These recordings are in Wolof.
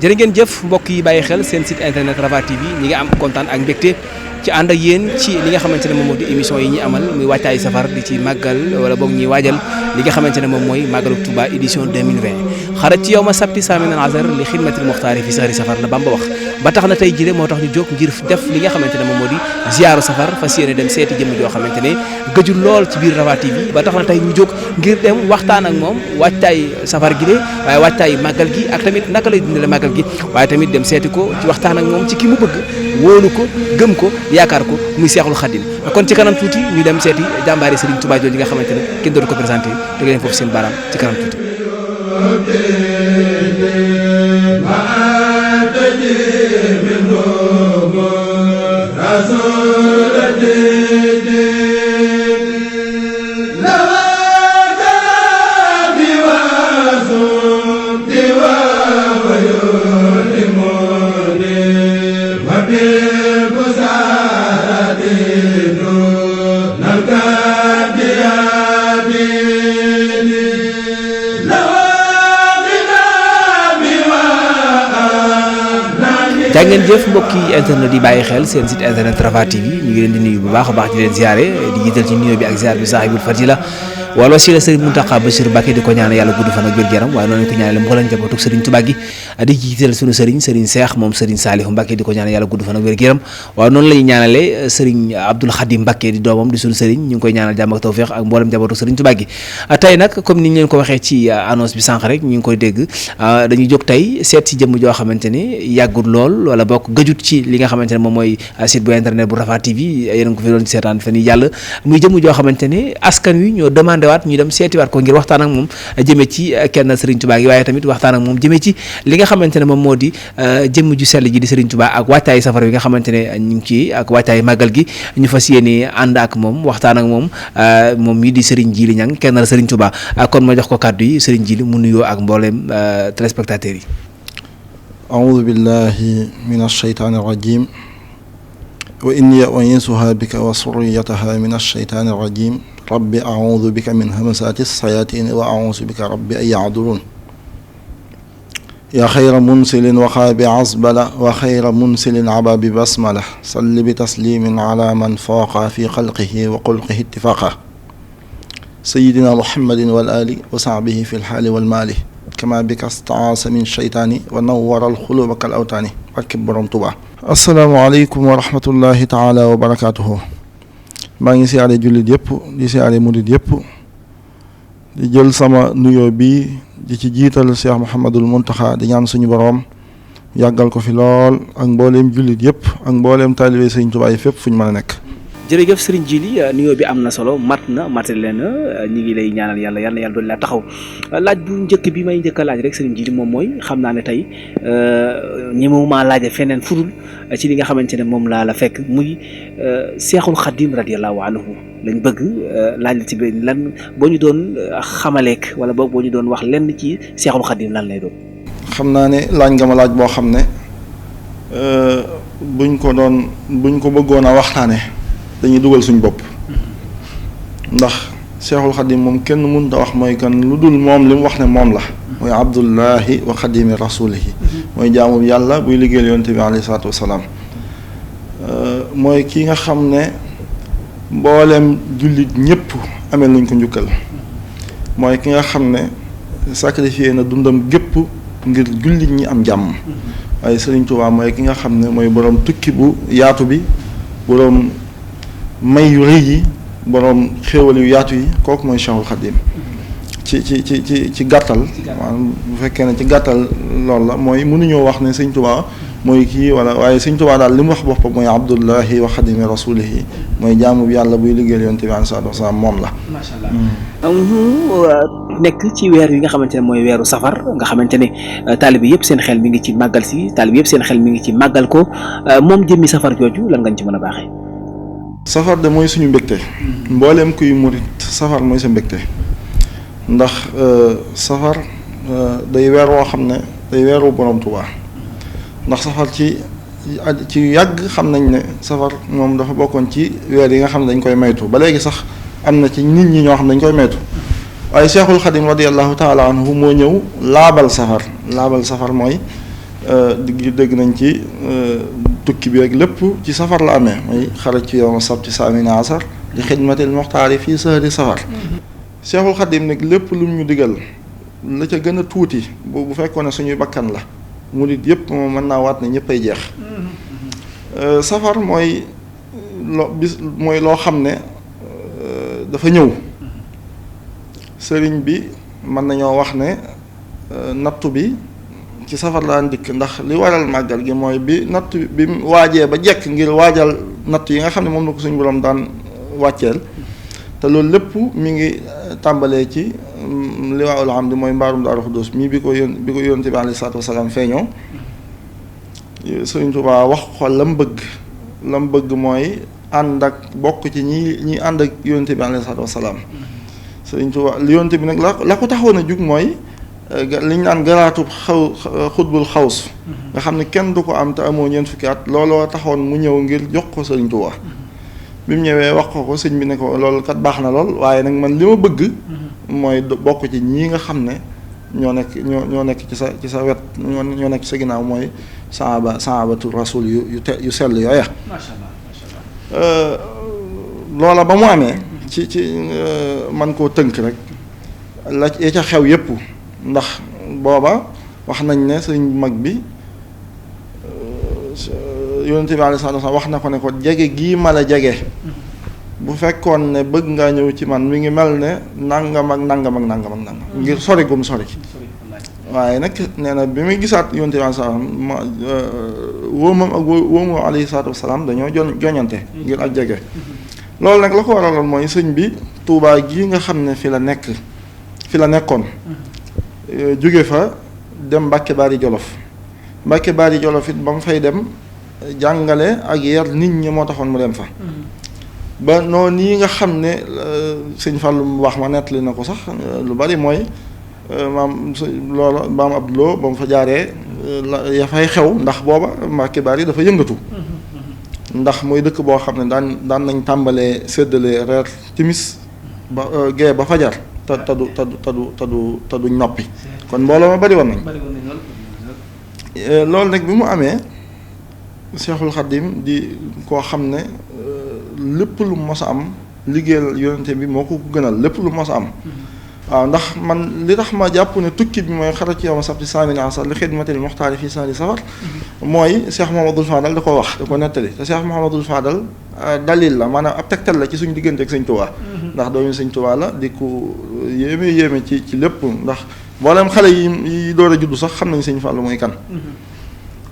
jërë ngeen jëf mbokk yi bàyyi xel seen site internet Rafah TV ñi ngi am kontaan ak mbégte ci ànd ak yéen ci li nga xamante ne moom moo di émission yi ñuy amal muy wàccaay safar di ci màggal wala boog ñuy waajal li nga xamante ne moom mooy màggalu Touba édition 2020 xarat ci yow ma sabti saminal azar li xidmatil muxtaari fi sahri safar la Bamba wax ba tax na tey jile moo tax ñu jóg ngir def li nga xamante ne moom moo di ziyaaru safar fas yéene dem seeti jëmm joo xamante ne gëjul lool ci biir Rafah TV ba tax na tey ñu jóg ngir dem waxtaan ak moom wàccaay safar gi de waaye wàccaay màggal gi ak tamit naka lay dundale màggal gi waaye tamit dem seeti ko ci waxtaan ak moom ci ki mu bëgg wóolu ko gëm ko yaakaar ko muy Seexul Xadim kon ci kanam tuuti ñu dem seeti jàmbaari Serigne Touba jooju nga xamante ne kenn dootu ko présenté te ngeen foofu seen baaraam ci kanam tuuti. jaa ngeen jëf mbokki internet yi bàyyi xel seen site internet Rafah TV ñu ngi leen di nuyu bu baax a baax di leen ziare di jiital ci nuyoo bi ak ziar bi saahibul fadila wala wasila Serigne Mountakha Bassirou Mbacké di ko ñaanal yàlla gudd fan ak wér gu yaram waaye noonu ko ñaanal mboolem njabootu Serigne Touba gi di jiital sunu Serigne Cheikh moom Serigne Saliou Mbacké di ko ñaanal yàlla gudd fan ak wér gu yaram waaye noonu la ñuy ñaanale Serigne Abdoul Khadim Mbacké di doomam di sunu Serigne ñu ngi koy ñaanal jàmm ak tawfeex ak mboolem njabootu Serigne Touba gi tey nag comme ni ñu leen ko waxee ci annonce bi sànq rek ñu ngi koy dégg dañuy jóg tey seet si jëmm joo xamante ne yàggul lool wala bokk gëjut ci li nga xamante ne moom mooy site bu internet bu Rafah TV yéen a ngi ko fi doon seetaan fan yi yàlla muy jëmm joo xamante ne askan wi ñoo demandé waat ñu dem seeti ko ngir waxtaan ak moom jëmee ci kenn Serigne Touba gi waaye tamit waxtaan ak moom jëmee ci li nga xamante ne moom moo di jëmm ju sell ji di Serigne Touba ak wàccaay safara bi nga xamante ne ñu ngi ci ak wàccaay màggal gi ñu fas yéene ànd ak moom waxtaan ak moom moom mii di Serigne Djily Niang kenn la Serigne Touba kon ma jox ko kàddu yi Serigne Djily mu nuyoo ak mbooleem téléspectateurs yi. أعوذ بالله من الشيطان الرجيم وإني أعيذها بك وذريتها من الشيطان الرجيم رب أعوذ بك من همزات الشياطين وأعوذ بك رب أن يحضرون يا خير منزل وخاب عزبل وخير منزل عبا ببسملة صل بتسليم على من فاق في خلقه وخلقه اتفاقا سيدنا محمد والآل وصحبه في الحال والمال كما بك استعاص من الشيطان ونور القلوب كالأوتان barkeb borom Tuubaa asalaamaaleykum wa rahmatullahi taala wa barakaatuhu maa ngi siyaare jullit yëpp di siyaare murit yëpp di jël sama nuyoo bi di ci jiital Cheikh Mouhamadul Mountakha di ñaan suñu borom yàggal ko fi lool ak mbooleem jullit yëpp ak mbooleem taalibe Sëriñ Tuubaa yi fépp fu ñu mën a nekk. jërëjëf Serigne Djily nuyoo bi am na solo matale na ñu ngi lay ñaanal yàlla doon la taxaw laaj bu njëkk bi may njëkk a laaj rek Serigne Djily moom mooy xam naa ne tey ñemewumaa laaja feneen fudul ci li nga xamante ne moom laa la fekk muy Seexul Xadim radiyallahu anhu lañ bëgg laaj la ci benn lan boo ñu doon xamaleek wala boog boo ñu doon wax lenn ci Seexul Xadim lan lay doon. xam naa ne laaj nga ma laaj boo xam ne buñ ko bëggoon a waxtaane dañuy dugal suñ bopp ndax Seexul Xadim moom kenn mënut a wax mooy kan lu dul moom li mu wax ne moom la mooy abdullahi wa xadimi rasulihi mooy jaamu yàlla buy liggéeyal yonent bi alayhi salaatu wasalaam mooy ki nga xam ne mbooleem jullit ñëpp amee luñ ko njukkal mooy ki nga xam ne sacrifié na dundam gépp ngir jullit ñi am jàmm waaye Sëriñ Tuubaa mooy ki nga xam ne mooy boroom tukki bu yaatu bi boroom may yu rëy yi boroom xéewal yu yaatu yi kooku mooy Cheikhul Khadim ci gàttal maanaam bu fekkee ne ci gàttal loolu la mooy mënuñoo wax ne Sëñ Tuubaa mooy kii wala waaye Sëñ Tuubaa daal li mu wax boppam mooy abdullahi wa xadimi rasulihi mooy jaamu yàlla buy liggéeyal yonent bi alayhi salaatu wa salaam moom la. macha allah ñu nekk ci weer yi nga xamante ne mooy weeru safar nga xamante ne taalibe yëpp seen xel mi ngi ci màggal si taalibe yëpp seen xel mi ngi ci màggal ko moom jëmmi safar jooju lan nga ñu ci mën a baaxee. safar de mooy suñu mbégte mbooleem kuy murit safar mooy sa mbégte ndax safar day weer woo xam ne day weeru borom Tuubaa ndax safar ci yàgg xam nañ ne safar moom dafa bokkoon ci weer yi nga xam ne dañ koy maytu ba léegi sax am na ci nit ñi ñoo xam ne dañ koy maytu waaye Cheikhul Khadim radiyallahu taala anhu moo ñëw laabal safar mooy dégg nañ ci tukki bi rek lépp ci safar la amee mooy xaraj ci yawma sabti saamina asar li xidmatil muxtaari fii sahri safar. Seexul Xadim nag lépp lu ñu digal la ca gën a tuuti bu fekkoon ne suñuy bakkan la murit yëpp moom mën naa waat ne ñëpp ay jeex. Safar mooy loo xam ne dafa ñëw sëriñ bi mën nañoo wax ne nattu bi ci safar la dikk ndax li waral màggal gi mooy bi natt bi waajee ba jekk ngir waajal natt yi nga xam ne moom la ko suñu borom daan wàcceel te loolu lépp mi ngi tàmbalee ci liwaa'ul hamdi mooy mbaarum Daaru Xudoos mii bi ko yónte bi alayhi salaatu wasalaam feeñoo Sëriñ Tuubaa wax ko lam bëgg mooy ànd ak bokk ci ñi ànd ak yónte bi alayhi salaatu wasalaam Sëriñ Tuubaa li yónte bi nag la ko taxoon a jug mooy li ñu naan garaatub xutbul xaws nga xam ne kenn du ko am te amoo ñeent fukki at looloo taxoon mu ñëw ngir jox ko Sëriñ Tuubaa bi mu ñëwee wax ko sëñ bi ne ko loolu kat baax na lool waaye nag man li ma bëgg mooy bokk ci ñii nga xam ne ñoo nekk ci sa wet ñoo nekk ci sa ginnaaw mooy sahabatu rasul yu sell yooya. Masha Allah. loola ba mu amee ci man koo tënk rek la ca xew yépp ndax booba wax nañ ne sëñ mag bi yonente bi alayhi salaatu wa salaam wax na ko ne ko jege gii ma la jege bu fekkoon ne bëgg ngaa ñëw ci man mi ngi mel ne nangam ak nangam ak nangam ak nangam ngir sori gum sori waaye nag nee na bi muy gisaat yonente bi alayhi salaam wóomam ak wóomu alayhi salaatu wa salaam dañoo joñante ngir ak jege loolu nag la ko waraloon mooy sëñ bi Tuubaa gii nga xam ne fi la nekkoon jóge fa dem Mbàkke Baari Jolof Mbàkke Baari Jolof it ba mu fay dem jàngale ak yar nit ñi moo taxoon mu dem fa ba noonu yi nga xam ne sëñ Fallu mu wax ma nettali na ko sax lu bari mooy maam Abduloo ba mu fa jaaree ya fay xew ndax booba Mbàkke Baari dafa yëngatu ndax mooy dëkk boo xam ne daan nañ tàmbalee séddale reer timis ba gee ba fajar te du noppi kon mbooloo ma bari woon nañ loolu nag bi mu amee Seexul Xadim di koo xam ne lépp lu mos a am liggéeyal yonente bi moo ko gënal lépp lu mos a am waaw ndax man li tax ma jàpp ne tukki bi mooy xarat ci yawma sabti saamina asar li xidmatil muxtaari fii sahri safar mooy Cheikh Mouhamadul Fadal da ko wax da ko nettali te Cheikh Mouhamadul Fadal dalil la maanaam ab tegtal la ci suñu diggante ak sëñ Tuubaa ndax doomu sëñ Tuubaa la di ko yéeme ci lépp ndax mboolem xale yi door a juddu sax xam nañ sëñ Fallu mooy kan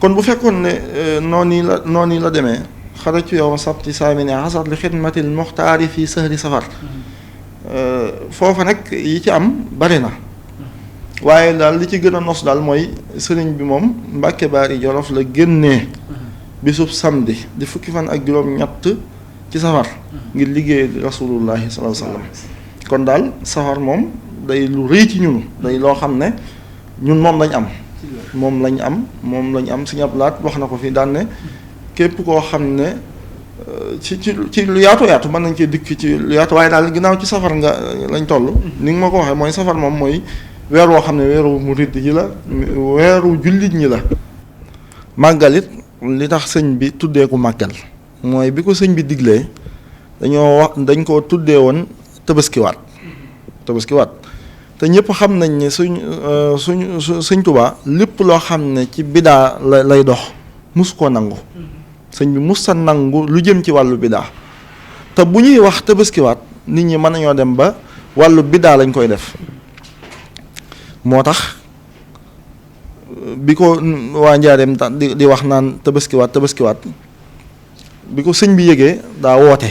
kon bu fekkoon ne noonu la demee xarat ci yawma sabti saamina asar li xidmatil muxtaari fii sahri safar foofa nag yi ci am bari na waaye daal li ci gën a nos daal mooy sëriñ bi moom Mbàkke Baari Jolof la génnee bisub samedi di fukki fan ak juróom-ñett ci safar ngir liggéey rasulullahi sallallahu alayhi wasallam kon daal safar moom day lu rëy ci ñun day loo xam ne ñun moom lañ am Sëñ Abdu Lahat wax na ko fi daan ne képp koo xam ne ci lu yaatu mën nañ cee dikk ci lu yaatu waaye daal ginnaaw ci safar nga lañ toll ni nga ma ko waxee mooy safar moom mooy weer woo xam ne weeru murid yi la weeru jullit ñi la màggalit li tax sëñ bi tuddee ko màggal mooy bi ko sëñ bi diglee dañ ko tuddee woon tabaskiwaat te ñëpp xam nañ ne sëñ Tuubaa lépp loo xam ne ci bidaa lay dox mus koo nangu sëñ bi mus sa nangu lu jëm ci wàllu bidaa te bu ñuy wax tabaskiwaat nit ñi mën nañoo dem ba wàllu bidaa lañ koy def moo tax bi ko waa njaareem di wax naan tabaskiwaat bi ko sëñ bi yëgee daa woote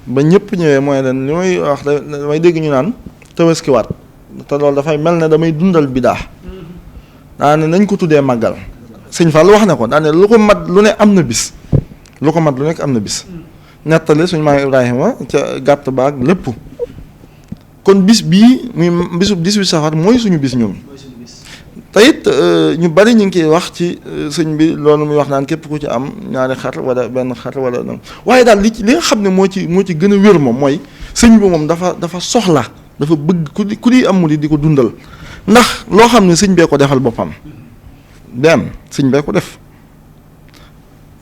ba ñëpp ñëwee mooy leen li may wax damay dégg ñu naan tabaskiwaat te loolu dafay mel ne damay dundal bidaa daa ne nañ ko tuddee màggal sëñ Fall wax ne ko daa ne lu ko mat lu ne am na bis nettali suñu maam Ibrahima ca gàtt baag lépp kon bis bii muy bisub 18 safar mooy suñu bis ñun te it ñu bari ñu ngi koy wax ci sëñ bi loolu muy wax naan képp ku ci am ñaari xar wala benn xar wala waaye daal li nga xam ne moo ci gën a wér moom mooy sëñ bi moom dafa soxla dafa bëgg ku di am mu di ko dundal ndax loo xam ne sëñ bee ko defal boppam benn sëñ bee ko def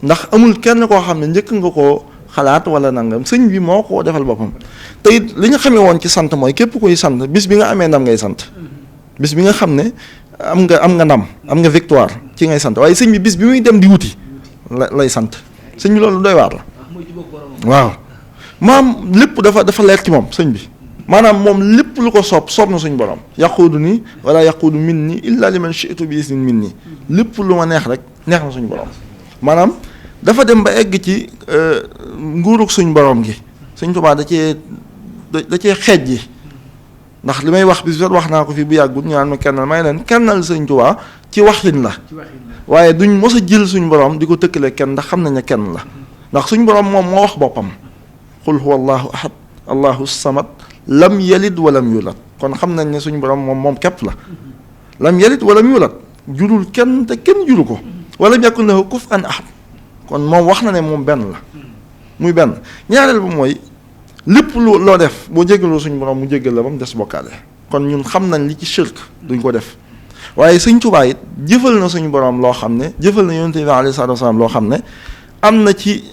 ndax amul kenn koo xam ne njëkk nga koo xalaat wala nangam sëñ bi moo koo defal boppam te it li ñu xamee woon ci sant mooy képp koy sant bis bi nga amee ndam ngay sant bis bi nga xam ne am nga ndam am nga victoire ci ngay sant waaye sëñ bi bis bi muy dem di wuti lay sant sëñ bi loolu doy waar la waaw maam lépp dafa leer ci moom sëñ bi maanaam moom lépp lu ko soob na suñ borom yaquudu ni wala yaquudu min ni illa liman shi'tu bi isnin min ni lépp lu ma neex rek neex na suñ borom maanaam dafa dem ba egg ci nguurug suñ borom gi Sëñ Tuubaa da cee xeej ji ndax li may wax bis wax naa ko fi bu yàggul ñu naan ma kennal may leen kennal Sëñ Tuubaa ci waxin la waaye duñ mos a jël suñ borom di ko tëkkale kenn ndax xam nañ ne kenn la ndax suñ borom moom moo wax boppam qul huwa allahu ahad allahu samad lam yalid walam yulad kon xam nañ ne suñ borom moom képp la lam yalid walam yulad jurul kenn te kenn juru ko walam yakun lahu kufuwan ahad kon moom wax na ne moom benn la muy benn ñaareel ba mooy lépp loo def boo jéggaloo suñu borom mu jéggal la ba mu des bokkaale kon ñun xam nañ li ci shirk duñ ko def waaye Sëñ Tuubaa it jëfal na suñu borom loo xam ne jëfal na Yonent bi alayhi salaatu wasalaam loo xam ne am na ci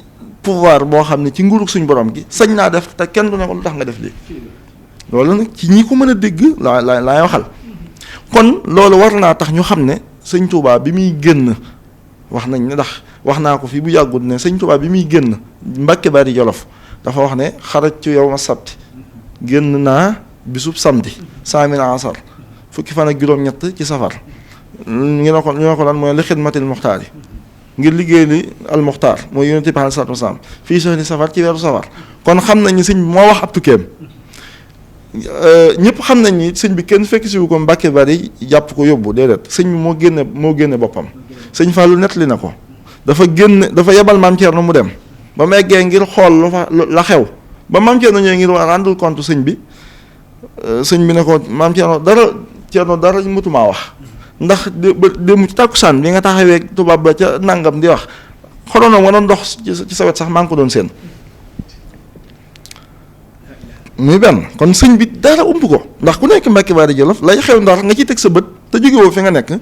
pouvoir boo xam ne ci nguurug suñu borom gi sañ naa def te kenn du ne ko lu tax nga def lii loolu nag ci ñi ko mën a dégg laay waxal kon loolu war naa tax ñu xam ne Sëñ Tuubaa bi muy génn wax nañ ne ndax wax naa ko fii bu yàggul ne Sëñ Tuubaa bi muy génn Mbàkke Bari Jolof dafa wax ne xarajtu yawma sabti génn naa bisub samedi saamina asar fukki fan ak juróom-ñett ci safar ñu ne ko lan mooy li xidmatil muxtaar yi ngir liggéey li al muxtaar mooy Yonent bi alayhi salaatu wasalaam fii soxli safar ci weeru safar kon xam nañ ni sëñ bi moo wax ab tukkeem ñëpp xam nañ ni sëñ bi kenn fekk si wu ko Mbàkke Bari jàpp ko yóbbu déedéet sëñ bi moo génne boppam sëñ Fallou nettali na ko dafa yebal maam Thierno mu dem ba mu eggee ngir xool la xew ba maam Thierno ñëwee ngir rendre compte sëñ bi ne ko maam Thierno dara mutumaa wax ndax démb ci tàkkusaan bi nga taxawee tubaab ba ca nangam di wax xorono ma doon dox ci sa wet sax maa ngi ko doon seen muy benn kon sëñ bi dara ump ko ndax ku nekk Mbàkke Bari Jolof lay xew Ndar nga ciy teg sa bët te jógewoo fi nga nekk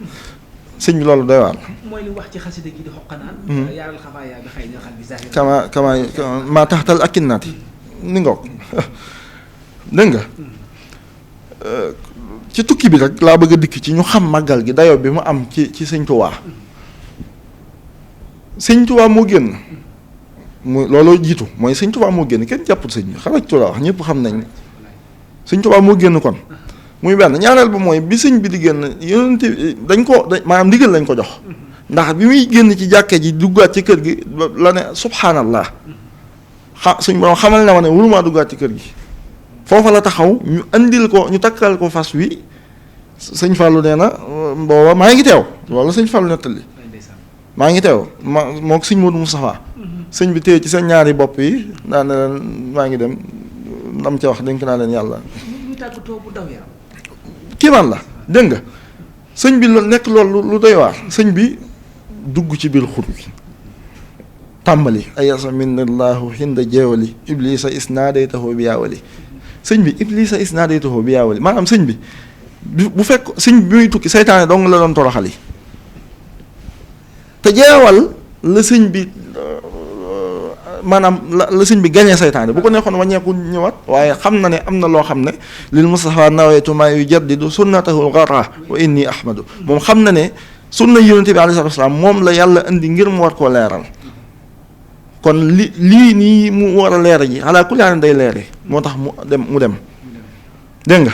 sëñ bi loolu doy waar. mooy li wax ci xasida gi di xoqanaan. yaaral xabaaya bi xëy na xal bi zahir. kama maa taxtal ak kinnaati ni nga ko dégg nga ci tukki bi rek laa bëgg a dikk ci ñu xam màggal gi dayoo bi mu am ci Sëñ Tuubaa Sëñ Tuubaa moo génn mu looloo jiitu mooy Sëñ Tuubaa moo génn kenn jàppul sëñ bi xaraj Tuubaa wax ñëpp xam nañ Sëñ Tuubaa moo génn kon. muy benn ñaareel ba mooy bi sëñ bi di génn yonent maanaam ndigal lañ ko jox ndax bi muy génn ci jàkke ji duggaat ci kër gi la ne subhaanallah suñ borom xamal na ma ne wurumaa duggaat ci kër gi foofa la taxaw ñu andil ko ñu takkal ko fas wi sëñ Fallou nee na booba maa ngi teew loolu sëñ Fallou nettali maa ngi teew moo ko sëñ Modou Moustapha sëñ bi téye ci seen ñaari bopp yi daan na leen maa ngi dem ndam ca wax dénk naa leen yàlla kiimaan la dégg nga sëñ bi nekk loolu lu doy waar sëñ bi dugg ci biir xur bi tàmbali ayasa minallahu hinda jeewali iblisa isnaadaytahu bi yaawali sëñ bi iblisa isnaadaytahu bi yaawali maanaam sëñ bi bu fekk sëñ bi muy tukki seytaane dong la doon toroxali te jeewal la sëñ bi maanaam la sëñ bi gañee saytaane bu ko neexoon wàññeeku ñëwaat waaye xam na ne am na loo xam ne lil Mustafa nawaytu maa yujaddidu sunnatahu gharra wa inni ahmadu moom xam na ne sunna yonente bi alayhi salaam moom la yàlla indi ngir mu war koo leeral kon lii nii mu war a leera ji ala kulli haal day leere moo tax mu dem dégg nga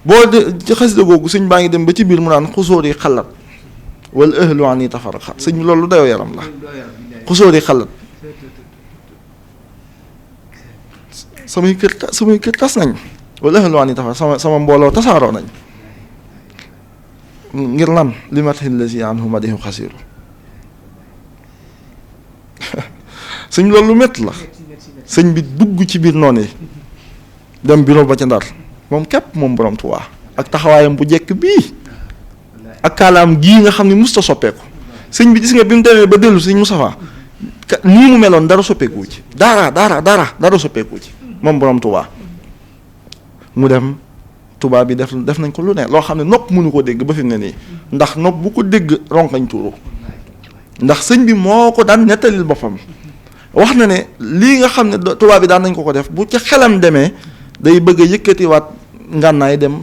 boo de ci xasida googu sëñ baa ngi dem ba ci biir mu naan xusóor yi xalat wala ahlu ani tafaraqa sëñ bi loolu dayoo yaram la xusóor yi xalat samay kër tas nañ wala ahlu ani tafaraqa sama mbooloo tasaaroo nañ ngir lan li matxil lazi anhu madihu xasiru sëñ loolu lu métti la sëñ bi dugg ci biir noonu yi dem bureau ba ca Ndar moom képp moom borom Tuubaa ak taxawaayam bu jekk bii ak kaalaam gii nga xam ne musta soppeeku sëñ bi gis nga bi mu demee ba dellu sëñ Moustapha nii mu meloon dara soppeeku ci dara soppeeku ci moom borom Tuubaa mu dem tubaab bi def nañ ko lu ne loo xam ne nopp mënu koo dégg ba fi mu ne nii ndax nopp bu ko dégg ronkañ tuuru ndax sëñ bi moo ko daan nettalil boppam wax na ne lii nga xam ne tubaab bi daan nañ ko def bu ci xelam demee day bëgg a yëkkatiwaat ngànnaay dem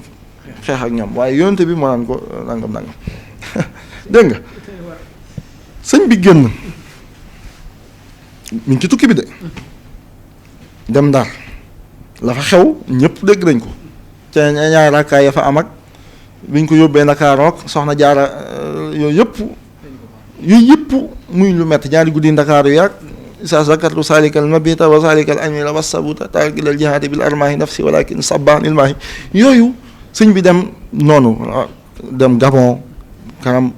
xeex ak ñoom waaye yonente bi moo naan ko nangam dégg nga sëñ bi génn mi ngi ci tukki bi de dem Ndar la fa xew ñëpp dégg nañ ko ca ñaari rakkaay ya fa am ak biñ ko yóbbee Ndakaarook soxna jaara yooyu yëpp muy lu metti ñaari guddi Ndakaaru yaag sa zakartu salikal mabita wa salikal amila wa sabuta taakilal jihaadi bil armaahi nafsi walakin sabban ilmaahi yooyu sëñ bi dem noonu dem Gabon kanam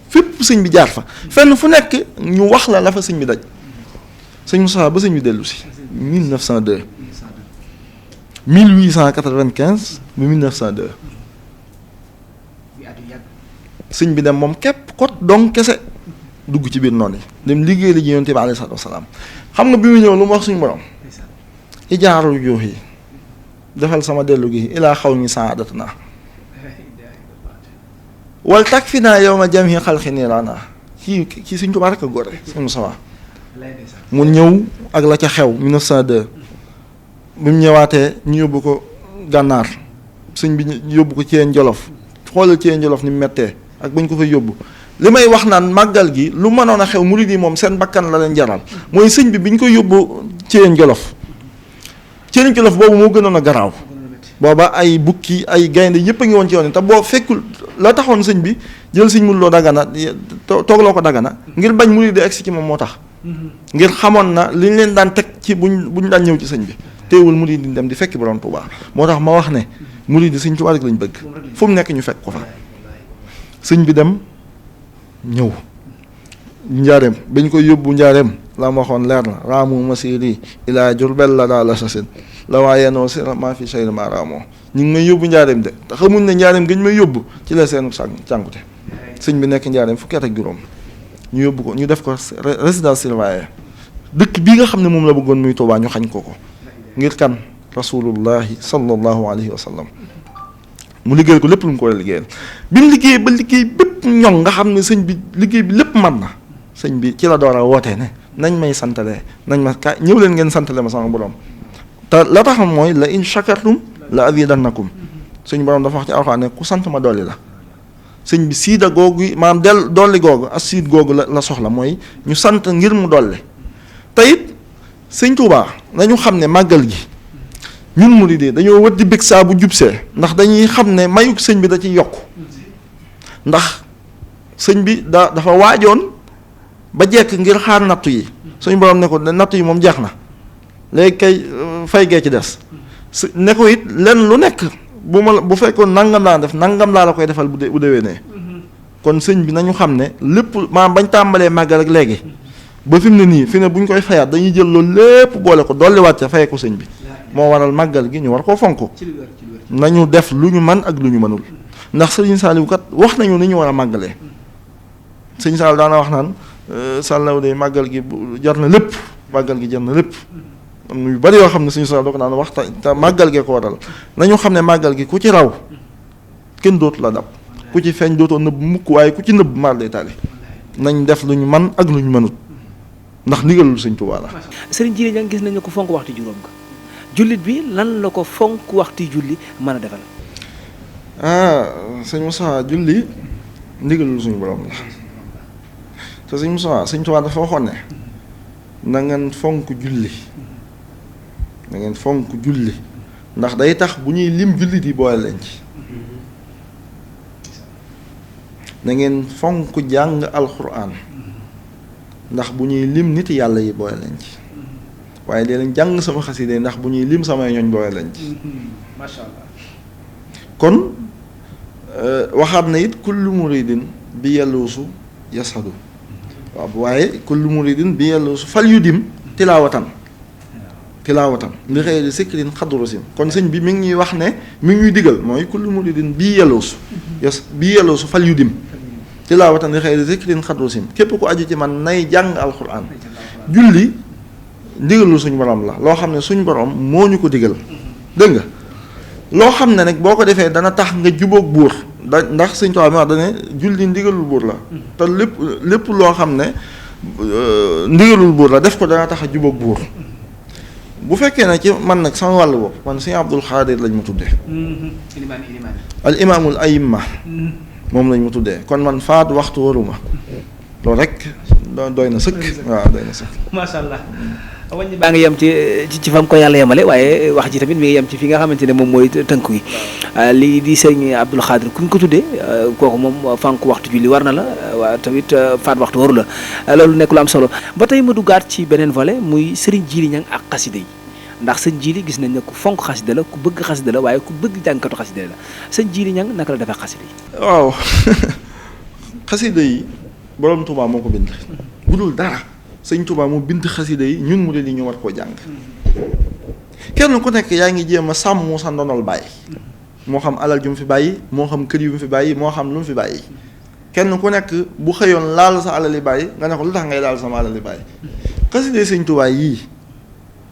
fépp sëñ bi jaar fa fenn fu nekk ñu wax la fa sëñ bi daj sëñ Moussa ba sëñ bi dellu si 1902 1895 ba 1902 sëñ bi dem moom képp kot donc kese dugg ci biir noonu yi dem liggéey li ji yonent bi alayhi salaatu wasalaam xam nga bi mu ñëw lu mu wax suñu borom ijaarul joox yi defal sama dellu gi ilaa xaw mi saadatna wal tak fi naa yow ma jam yi xalxi niiraana kii suñ Tuubaa rek a góore suñu sawa mu ñëw ak la ca xew 1902 bi mu ñëwaatee ñu yóbbu ko gànnaar sëñ bi ñu yóbbu ko Thiène Jolof xoolal Thiène Jolof ni mu mettee ak bañ ko fay yóbbu li may wax naan màggal gi lu mënoon a xew murid yi moom seen bakkan la leen jaral mooy sëñ bi ñu koy yóbbu Thiène Jolof boobu moo gënoon a garaaw booba ay bukki ay gaynde yëpp a ngi woon ci yoon te boo fekkul la taxoon sëñ bi jël sëñ Modou Lo Dagana toogloo ko Dagana ngir bañ murid di egsi ci moom moo tax ngir xamoon na li ñu leen daan teg ci buñ daan ñëw ci sëñ bi teewul murid di dem di fekki borom Tuubaa moo tax ma wax ne murid di sëñ Tuubaa rek lañ bëgg fu mu nekk ñu fekk ko fa sëñ bi dem ñëw njaareem bañ koy yóbbu njaareem la ma waxoon leer na raamu masiri ilaa Jurbel la daal la sasin la waaye noo si maa fi sayri maa raamoo ñu ngi may yóbbu njaareem de te xamuñ ne njaareem gañ may yóbbu ci la seen cànkute sëñ bi nekk njaareem fukki at ak juróom ñu yóbbu ko ñu def ko résidence surveillée dëkk bii nga xam ne moom la bëggoon muy Tuubaa ñu xañ ko ngir kan rasulullahi sallallahu alayhi wa sallam mu liggéeyal ko lépp lu mu ko war a liggéeyal bi mu liggéey ba liggéey bépp ñoŋ nga xam ne sëñ bi liggéey bi lépp man na sëñ bi ci la door a wootee ne nañ may santale nañ ma ka ñëw leen ngeen santale ma sama borom te la taxam mooy la in shakartum la azidannakum suñu borom dafa wax ci alxuraan ne ku sant ma dolli la sëñ bi siida googu maanaam dolli googu ak siid googu la soxla mooy ñu sant ngir mu dolli te it sëñ Tuubaa nañu xam ne màggal gi ñun murid yi dañoo wër di bëgg saa bu jubsee ndax dañuy xam ne mayuk sëñ bi da ci yokk ndax sëñ bi dafa waajoon ba jekk ngir xaar nattu yi suñu borom ne ko nattu yi moom jeex na léegi kay fay gee ci des ne ko it lenn lu nekk bu fekkoon nangam laa def nangam laa la koy defal bu déwénee kon sëñ bi nañu xam ne lépp maanaam bañ tàmbalee màggal ak léegi ba fi mu ne nii fi ne bu ñu koy fayaat dañuy jël loolu lépp boole ko dolliwaat ca fayee ko sëñ bi moo waral màggal gi ñu war koo fonk nañu def lu ñu man ak lu ñu mënul ndax sëriñ Saliou kat wax nañu ni ñu war a màggalee sëñ Saliou daana wax naan sàllaw de màggal gi jar na lépp màggal gi jar na lépp am na yu bari yoo xam ne sëñ Saliou doo ko daan wax te màggal gee ko waral nañu xam ne màggal gi ku ci raw kenn dootu la dab ku ci feeñ dootoo nëbb mukk waaye ku ci nëbb maar day taali nañ def lu ñu man ak lu ñu mënut ndax ndigalul sëñ Tuubaa la. sëriñ Jili Ñaŋ gis nañu ko fonk waxtu juróom nga jullit bi lan la ko fonk waxtu julli mën a defal. sëñ Moussa julli ndigalul suñu borom la te sëñ Moussa sëñ Tuubaa dafa waxoon ne na ngeen fonk julli na ngeen fonk julli ndax day tax bu ñuy lim jullit yi boole leen ci na ngeen fonk jàng alxuraan ndax bu ñuy lim nit yàlla yi boole leen ci waaye dee leen jàng sama xaside ndax bu ñuy lim samay ñooñ boole leen ci macha allah kon waxaat na it kullu muridin bi yelluusu yasadu waaw waaye kullu muridin bi yelluusu fal yu dim tilaawatan li xëy di sikkirin xadru sim kon sëñ bi mi ngi ñuy wax ne mi ngi ñuy digal mooy kullu muridin bi yelluusu bi yelluusu fal yu dim tilaawatan li xëy di sikkirin xadru sim képp ku aju ci man nay jàng alxuraan julli ndigalul suñ borom la loo xam ne suñ borom moo ñu ko digal dégg nga loo xam ne nag boo ko defee dana tax nga jubóog buur ndax Sëñ Tuubaa mi wax dane julli ndigalul buur la te lépp loo xam ne ndigalul buur la def ko dana tax a jubóog buur bu fekkee ne ci man nag sama wàll bopp man Sëñ Abdul Xaadir lañ ma tuddee al imaamul ayimma moom lañ ma tuddee kon man faat waxtu waruma loolu rek doy na sëkk waaw doy na sëkk macha allah wàññi baa ngi yem ci fam ko yàlla yemale waaye wax ji tamit mi ngi yem ci fi nga xamante ne moom mooy tënk yi lii di sëñ Abdul Xaadir ku ñu ko tuddee kooku moom fànk waxtu julli war na la waaye tamit faat waxtu waru la loolu nekk lu am solo ba tey ma duggaat ci beneen volet muy sëriñ Jili Ñang ak xasida yi ndax sëñ Jili gis nañ ne ku fonk xasida la ku bëgg xasida la waaye ku bëgg jàngkatu xasida la sëñ Jili Ñang naka la defee xasida yi waaw xasida yi borom Tuubaa moo ko bind bu dul dara sëñ Tuubaa mu bind xasida yi ñun mu de li ñu war koo jàng kenn ku nekk yaa ngi jéem a sàmm sa ndonol bàyyi moo xam alal ju mu fi bàyyi moo xam kër yu mu fi bàyyi moo xam lu mu fi bàyyi kenn ku nekk bu xëyoon laal sa alali bàyyi nga ne ko lu tax ngay laal sama alali bàyyi xasida yi sëñ Tuubaa yii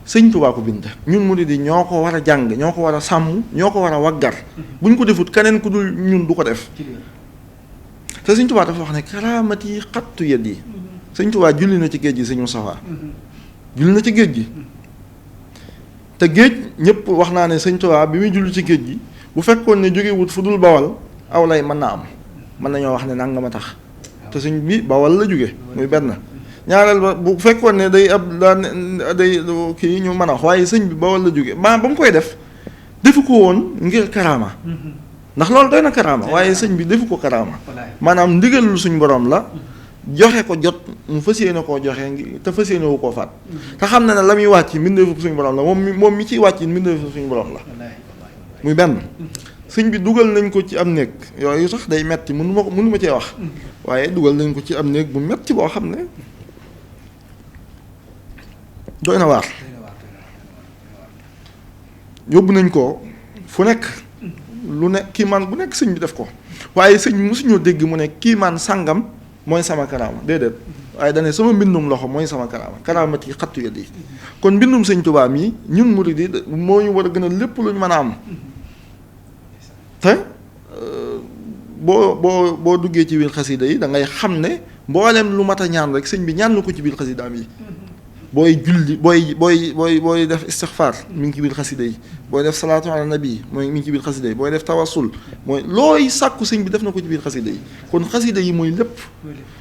sëñ Tuubaa ko bind ñun mu di ñoo ko war a jàng ñoo ko war a sàmm ñoo ko war a waggar buñ ko defut keneen ku dul ñun du ko def te sëñ Tuubaa dafa wax ne karaamati xattu yet yi sëñ Tuubaa julli na ci géej gi sëñ Mustafaa julli na ci géej gi te géej ñëpp wax naa ne sëñ Tuubaa bi muy julli ci géej gi bu fekkoon ne jógewut fu dul bawal aw lay mën naa am mën nañoo wax ne nangama tax te sëñ bi bawal la jóge muy benn ñaareel ba bu fekkoon ne day ab day kii ñu mën a wax waaye sëñ bi bawal la jóge ba mu koy def defu ko woon ngir karaama ndax loolu doy na karaama waaye sëñ bi defu ko karaama maanaam ndigalul suñ borom la joxe ko jot mu fas yéene koo joxe te fas yéene wu koo faat te xam na ne la muy wàcc mbindeefu suñu borom la moom mi ciy wàcc mbindeefu suñu borom la muy benn sëñ bi dugal nañ ko ci am néeg yooyu sax day metti mënu ma cee wax waaye dugal nañ ko ci am néeg bu metti boo xam ne doy na waar yóbbu nañ ko fu nekk lu ne kii man bu nekk sëñ bi def ko waaye sëñ bi mosuñoo dégg mu ne kii man sàngam mooy sama karaama déedéet waaye dane sama mbindum loxo mooy sama karaamati xattu yet yi kon mbindum sëñ Tuubaa mii ñun murid yi moo ñu war a gën a lépp lu ñu mën a am te boo duggee ci biir xasida yi da ngay xam ne mboolem lu mat a ñaan rek sëñ bi ñaan na ko ci biir xasidaam yi booy julli booy def istixfaar mi ngi ci biir xasida yi booy def salaatu ala nabi mooy mi ngi ci biir xasida yi booy def tawassul mooy looy sàkku sëñ bi def na ko ci biir xasida yi kon xasida yi mooy lépp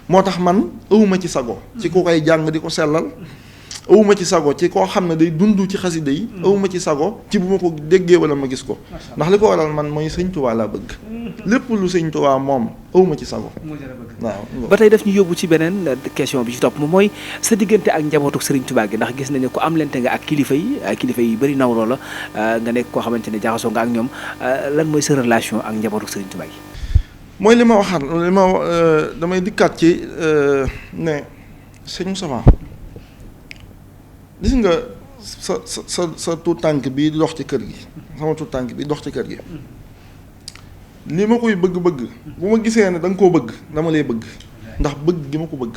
moo tax man awuma ci sago ci ku koy jàng di ko sellal awuma ci sago ci koo xam ne day dund ci xasida yi awuma ci sago ci bu ma ko déggee wala ma gis ko ndax li ko waral man mooy sëñ Tuubaa laa bëgg lépp lu sëñ Tuubaa moom awuma ci sago waaw ba tey daf ñu yóbbu ci beneen question bi ci topp moom mooy sa diggante ak njabootu sëriñ Tuubaa gi ndax gis nañu ko am lente nga ak kilifa yi bëri nawloo la nga nekk koo xamante ne jaxasoo nga ak ñoom lan mooy sa relation ak njabootu sëriñ Tuubaa gi mooy li ma waxaat damay dikkaat ci ne sëñ Moussa gis nga sa tuut tànk bii dox ci kër gi sama tuut tànk bi dox ci kër gi li ma koy bëgg-bëgg bu ma gisee ne da nga koo bëgg dama lay bëgg ndax bëgg gi ma ko bëgg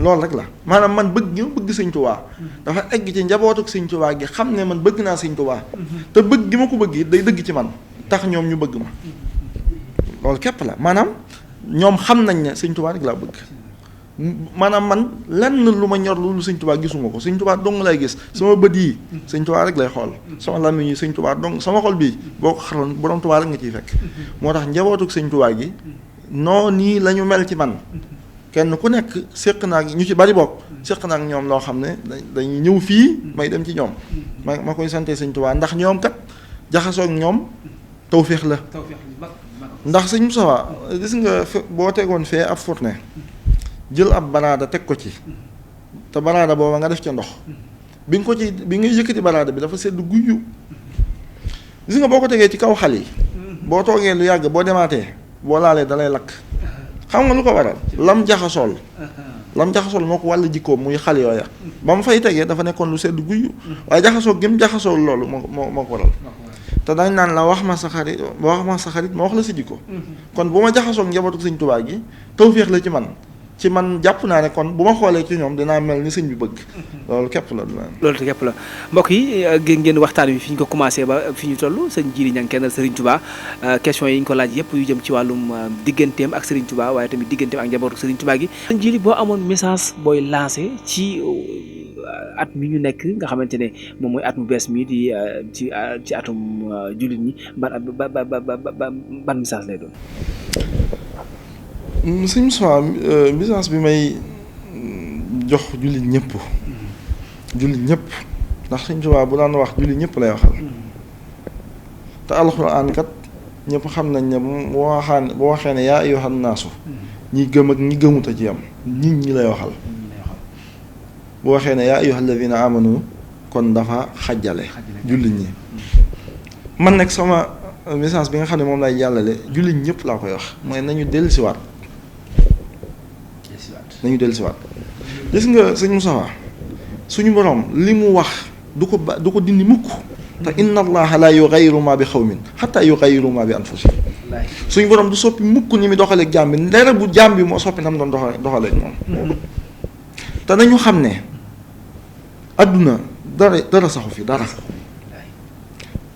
loolu rek la maanaam man bëgg gi ma bëgg sëñ Tuubaa dafa egg ci njabootuk sëñ Tuubaa gi xam ne man bëgg naa sëñ Tuubaa te bëgg gi ma ko bëgg day dëgg ci man tax ñoom ñu bëgg ma loolu képp la maanaam ñoom xam nañ ne sëñ Tuubaa rek laa bëgg maanaam man lenn lu ma ñor lu sëñ Tuubaa gisuma ko sëñ Tuubaa dong lay gis sama bët yi sëñ Tuubaa rek lay xool sama làmmiñ yi sëñ Tuubaa dong sama xol bii boo ko xaroon borom Tuubaa rek nga ciy fekk moo tax njabootuk sëñ Tuubaa gi noo nii la ñu mel ci man kenn ku nekk séq naa ñu ci bari bokk séq naa ak ñoom loo xam ne dañuy ñëw fii may dem ci ñoom ma koy sante sëñ Tuubaa ndax ñoom kat jaxasoo ak ñoom tawféex la ndax sëñ Moussa gis nga boo tegoon fee ab fourne jël ab baraada teg ko ci te baraada booba nga def ca ndox bi nga yëkkati baraada bi dafa sedd guyyu gis nga boo ko tegee ci kaw xal yi boo toogee lu yàgg boo demaatee boo laalee dalay lakk xam nga lu ko waral lam jaxasool moo ko wàll jikkoom muy xal yooya ba mu fay tegee dafa nekkoon lu sedd guyyu waaye jaxasoo gém jaxasool loolu moo ko waral te dañ naan la wax ma sa xarit ma wax la sa jikko kon bu ma jaxasoog njabootu sëñ Tuubaa gi tawféex la ci man ci man jàpp naa ne kon bu ma xoolee ci ñoom dinaa mel ni sëñ bi bëgg loolu képp la. loolu te képp la mbokk yi ngeen waxtaan wi fi ñu ko commencé ba fi ñu toll sëñ Djily Niang kennal Serigne Touba question yi ñu ko laaj yëpp yu jëm ci wàllum digganteem ak Serigne Touba waaye tamit digganteem ak njabootu Serigne Touba gi. sëñ Djily boo amoon message booy lancé ci at mi ñu nekk nga xamante ne moom mooy at mu bees mi di ci atum jullit ñi ban message lay doon. sëñ Moussa message bi may jox jullit ñëpp ndax sëñ Tuubaa bu daan wax jullit ñëpp lay waxal te alxuraan kat ñëpp xam nañ ne bu waxee ne yaa ayyuhan naasu ñi gëm ak ñi gëmut a ci yam nit ñi lay waxal bu waxee ne yaa ayyuhal ladina amanu kon dafa xajjale jullit ñi man nag sama message bi nga xam ne moom lay jàllale jullit ñëpp laa koy wax mooy nañu dellusiwaat gis nga sëñ Moussa suñu borom li mu wax du ko dindi mukk te inna allaha la yughayyiru ma bi xawmin hatta yughayyiru ma bi anfusihim suñu borom du soppi mukk ni mu doxaleeg jaam bi ndere bu jaam bi moo soppi nam doon doxaleeg moom te nañu xam ne adduna dara saxu fi dara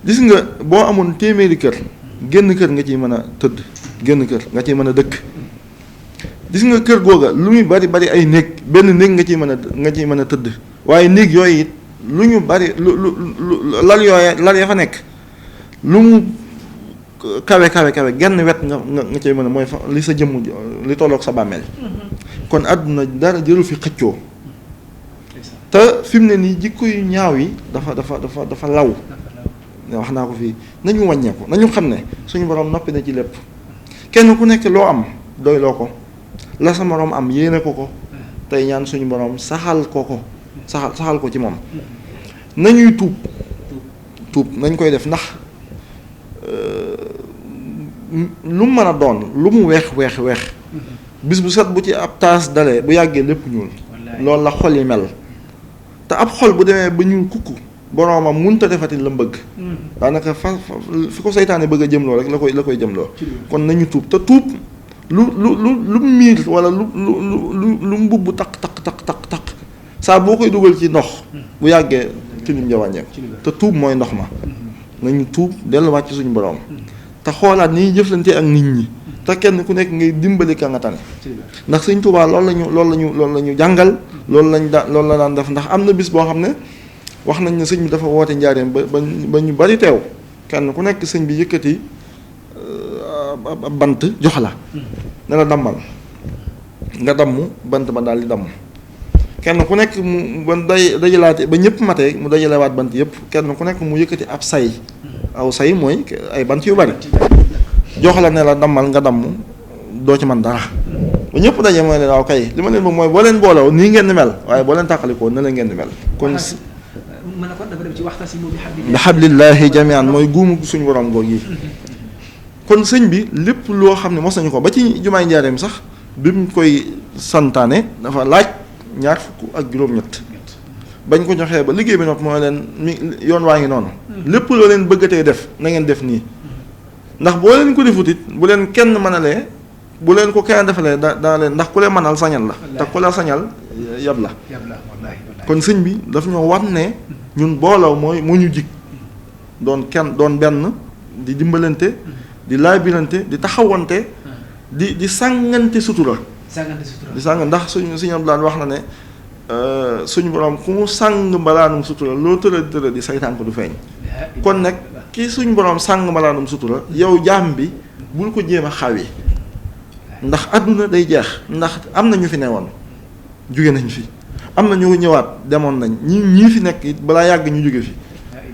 gis nga boo amoon téeméeri kër génn kër nga ciy mën a tëdd génn kër nga ciy mën a dëkk gis nga kër googa lu muy bari ay néeg benn néeg nga ciy mën a tëdd waaye néeg yooyu it lu ñu bari lu lal ya fa nekk lu mu kawe genn wet nga cay mën a mooy fa li sa jëmm li tolloog sa bàmmeel kon àdduna dara jëru fi xëccoo te fi mu ne nii jikko yu ñaaw yi dafa law wax naa ko fii nañu wàññeeku nañu xam ne suñu borom noppi na ci lépp kenn ku nekk loo am doyloo ko la sa moroom am yéene ko tey ñaan suñu borom saxal ko ci moom nañuy tuub nañ koy def ndax lu mu mën a doon lu mu weex bis bu set bu ci ab taas dalee bu yàggee lépp ñuul loolu la xol yi mel te ab xol bu demee ba ñuul kukku boroomam munta defati la bëgg daanaka fi ko seytaane bëgg a jëmloo rek la koy jëmloo kon nañu tuub te tuub lu miir wala lu mbubb taq saa boo koy dugal ci ndox bu yàggee tilim ja wàññeeku te tuub mooy ndox ma nañu tuub delluwaat ci suñu borom te xoolaat ni ñuy jëflante ak nit ñi te kenn ku nekk ngay dimbali ka nga tane ndax Sëñ Tuubaa loolu la ñu jàngal loolu la daan def ndax am na bis boo xam ne wax nañ ne sëñ bi dafa woote njaareem ba ñu bari teew kenn ku nekk sëñ bi yëkkati ab bant jox la ne la dammal nga damm bant ba daal di damm kenn ku nekk mu ba dajalaate ba ñëpp matee mu dajalewaat bant yëpp kenn ku nekk mu yëkkati ab say aw say mooy ay bant yu bari jox la ne la dammal nga damm doo ci man dara ba ñëpp daje mooy ne waaw kay li ma leen bëgg mooy boo leen booloo nii ngeen di mel waaye boo leen tàqalikoo na la ngeen di mel kon bi hablillahi jami'an mooy guumu suñu borom goog yi kon sëñ bi lépp loo xam ne mos nañu ko ba ci jumaay njaareem sax bi mu koy santaane dafa laaj 20 ak bañ ko joxee ba liggéey bi nopp mooy leen yoon waa ngi noonu lépp loo leen bëggatee def na ngeen def nii ndax boo leen ko defut it bu leen kenn mënalee bu leen ko kenn defalee daa leen ndax ku leen mënal sañal la te ku la sañal yab la kon sëñ bi daf ñoo war ne ñun booloo moo ñu jig doon benn di dimbalante di laabirante di taxawante di sàngante sutura di sàng ndax suñu Abdoulaye wax na ne suñu borom ku mu sàng mbalaanum sutura loo tëra di saytaan ko du feeñ kon nag ki suñu borom sàng mbalaanum sutura yow jaam bi bul ko jéem a xawi ndax àdduna day jeex ndax am na ñu fi newoon jóge nañ fi am na ñu ñëwaat demoon nañ ñii fi nekk it balaa yàgg ñu jóge fi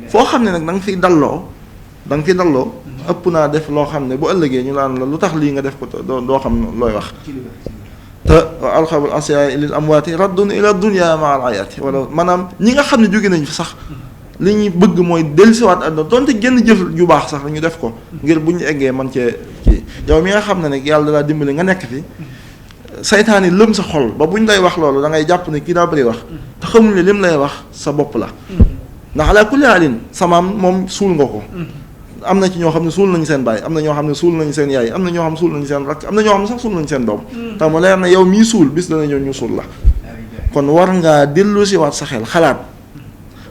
foo xam ne nag da nga fiy dalloo ëpp naa def loo xam ne bu ëllëgee ñu naan la lu tax lii nga def ko doo xam looy wax te alxabul asiya lil amwaati raddun ila dunya ma al ayaati wala maanaam ñi nga xam ne jóge nañ fi sax li ñuy bëgg mooy dellusiwaat àdduna donte genn jëf ju baax sax ñu def ko ngir bu ñu eggee man cee kii yow mi nga xam ne nag yàlla dalaa dimbali nga nekk fi saytaan yi lëm sa xol ba bu ñu lay wax loolu da ngay jàpp ne kii daa bëri wax te xamul ne lim lay wax sa bopp la ndax ala kulli haalin samaam moom suul nga ko am na ci ñoo xam ne suul nañu seen baay am na ñoo xam ne suul nañu seen yaay am na ñoo xam ne suul nañu seen rakk am na ñoo xam ne sax suul nañu seen doom tax ma leer na yow mii suul bis dana ñëw ñu suul la kon war ngaa dellu si waat sa xel xalaat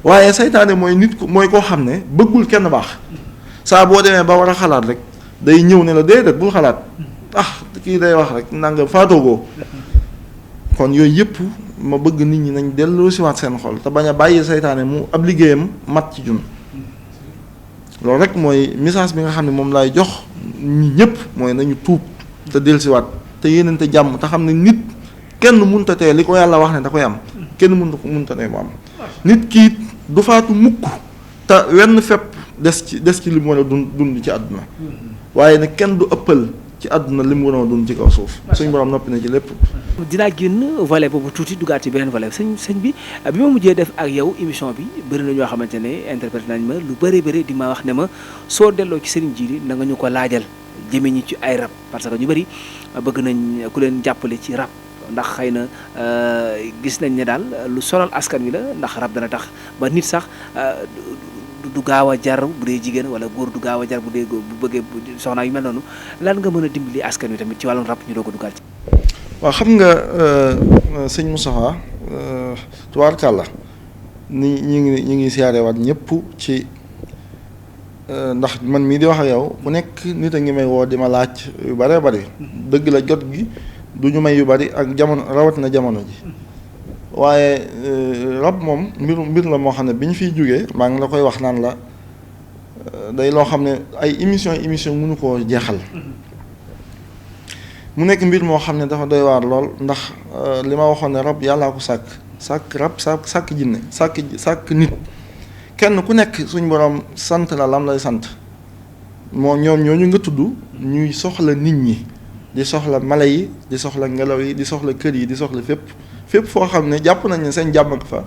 waaye saytaane mooy nit ku mooy koo xam ne bëggul kenn baax saa boo demee ba war a xalaat rek day ñëw ne la déedéet bul xalaat kii day wax rek nanga faatoogoo kon yooyu yëpp ma bëgg nit ñi nañ dellu si waat seen xol te bañ a bàyyi saytaane mu ab liggéeyam mat ci jun loolu rek mooy message bi nga xam ne moom laay jox ñi ñëpp mooy nañu tuub te dellusiwaat te yéenante jàmm te xam ne nit kenn munta tee li ko yàlla wax ne da koy am kenn munta tee mu am nit kii du faatu mukk te wenn fepp des ci li mu war a dund ci àdduna waaye nag kenn du ëppal ci àdduna li mu war a dund ci kaw suuf suñu borom noppi na ci lépp. dinaa génn volet boobu tuuti duggaat ci beneen volet sëñ bi ma mujjee def ak yow émission bi bëri na ñoo xamante ne interprété nañ ma lu bëri di ma wax ne ma soo delloo ci Serigne Djily na nga ñu ko laajal jëme ñi ci ay rab parce que ñu bëri bëgg nañ ku leen jàppale ci rab ndax xëy na gis nañ ne daal lu sonal askan wi la ndax rab dana tax ba nit sax du gaaw a jar bu dee jigéen wala góor du gaaw a jar bu dee bu bëggee soxna yu mel noonu lan nga mën a dimbali askan wi tamit ci wàllum rab ñu doog a duggaat ci. waaw xam nga sëñ Moustapha tubaarkàlla ñu ngi siyaarewaat ñëpp ci ndax man mii di wax ak yow ku nekk nit a ngi may woo di ma laaj yu bare bari dëgg la jot gi du ñu may yu bari ak jamono rawatina jamono ji waaye rab moom mbir la moo xam ne bi ñu fiy jógee maa ngi la koy wax naan la day loo xam ne ay émission mënu koo jeexal mu nekk mbir moo xam ne dafa doy waar lool ndax li ma waxoon ne rab yàllaa ko sàkk rab sàkk jinne sàkk nit kenn ku nekk suñ borom sant la lam lay sant moo ñoom ñooñu nga tudd ñuy soxla nit ñi di soxla mala yi di soxla ngelaw yi di soxla kër yi di soxla fépp foo xam ne jàpp nañ ne seen jàmm ak fa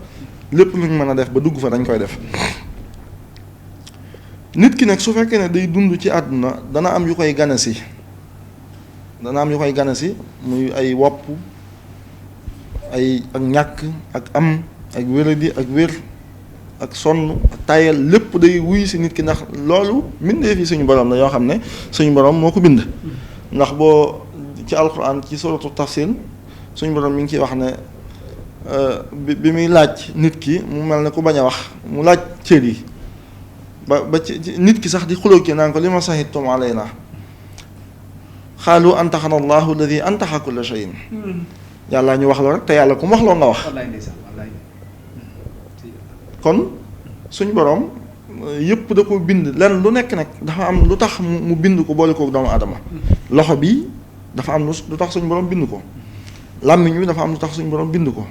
lépp luñ mën a def ba dugg fa dañ koy def nit ki nag su fekkee ne day dund ci àdduna dana am yu koy ganasi muy ay wopp ak ñàkk ak am ak wéradi ak wér ak sonn ak tayal lépp day wuy si nit ki ndax loolu mbindee fi suñu borom la yoo xam ne suñu borom moo ko bind ndax boo ci alquran ci suratu tafsir suñu borom mi ngi ciy wax ne bi muy laaj nit ki mu mel ne ku bañ a wax mu laaj cër yi ba ci nit ki sax di xuloo ki naan ko li ma sahidtum alayna xaalu antaxana allahu alladi antaxa kulla shayin yàlla ñu wax loo rek te yàlla ku mu wax loo nga wax kon suñ borom yëpp da ko bind lenn lu nekk nag dafa am lu tax mu bind ko boole kook doomu aadama loxo bi dafa am lu tax suñ borom bind ko làmmiñ bi dafa am lu tax suñ borom bind ko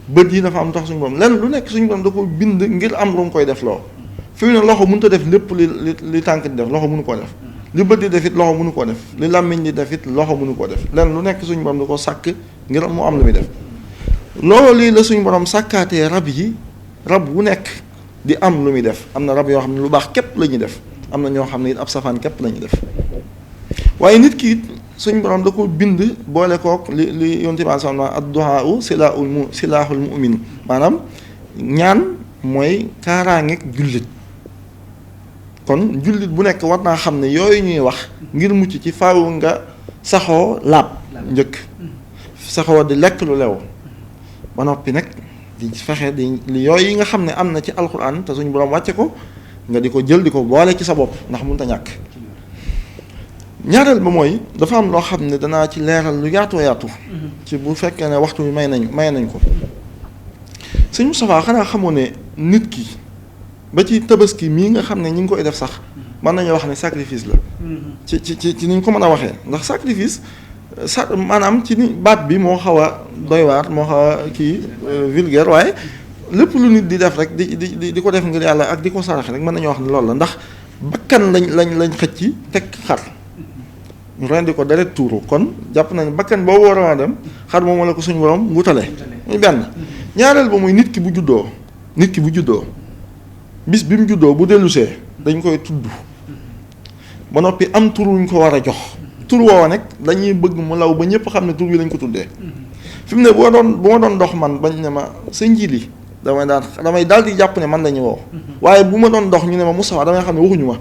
bët yi dafa am lu tax suñ borom lenn lu nekk suñ borom da ko bind ngir am lu mu koy def loo fi mu ne loxo mënut a def lépp li tànk di def loxo mënu koo def li bët di def it loxo mënu koo def li làmmiñ di def it loxo mënu koo def lenn lu nekk suñ borom da ko sàkk ngir mu am lu muy def loolu lii la suñ borom sàkkaatee rab wu nekk di am lu muy def am na rab yoo xam ne lu baax képp la ñuy def am na ñoo xam ne it ab safaan képp la ñuy def waaye nit ki it suñ borom da ko bind boole kook li yonent bi sallallahu alayhi wa sallam ad-du'aa silaahul mu'min maanaam ñaan mooy kaaraangeeg jullit kon jullit bu nekk war naa xam ne yooyu ñuy wax ngir mucc ci faaw nga saxoo laab njëkk saxoo di lekk lu lew ba noppi nag di fexe di yooyu yi nga xam ne am na ci alxuraan te suñu borom wàcce ko nga di ko jël di ko boole ci sa bopp ndax mënut a ñàkk ñaareel ba mooy dafa am loo xam ne danaa ci leeral lu yaatoo yaatu ci bu fekkee ne waxtu bi may nañ ko sëñ Moustapha xanaa xamoo ne nit ki ba ci tabaski mii nga xam ne ñi ngi koy def sax mën nañoo wax ne sacrifice la ci ni ñu ko mën a waxee ndax sacrifice maanaam ci ni baat bi moo xaw a doy waar moo xaw a kii vulgaire waaye lépp lu nit di def rek di ko def ngir yàlla ak di ko sarax rek mën nañoo wax ne loolu la ndax bakkan lañ xëcc teg xar ñu rendi ko deret tuuru kon jàpp nañ bakkan boobu war a dem xar moom la ko suñu borom wutale muy benn ñaareel ba muy nit ki bu juddoo bis bi mu juddoo bu dellusee dañ koy tudd ba noppi am tur wuñ ko war a jox tur woowa nag dañuy bëgg mu law ba ñëpp xam ne tur wi lañ ko tuddee fi mu ne bu ma doon dox man bañ ne ma sëñ Djily damay daal di jàpp ne man la ñu woo waaye bu ma doon dox ñu ne ma Moustapha damay xam ne waxuñu ma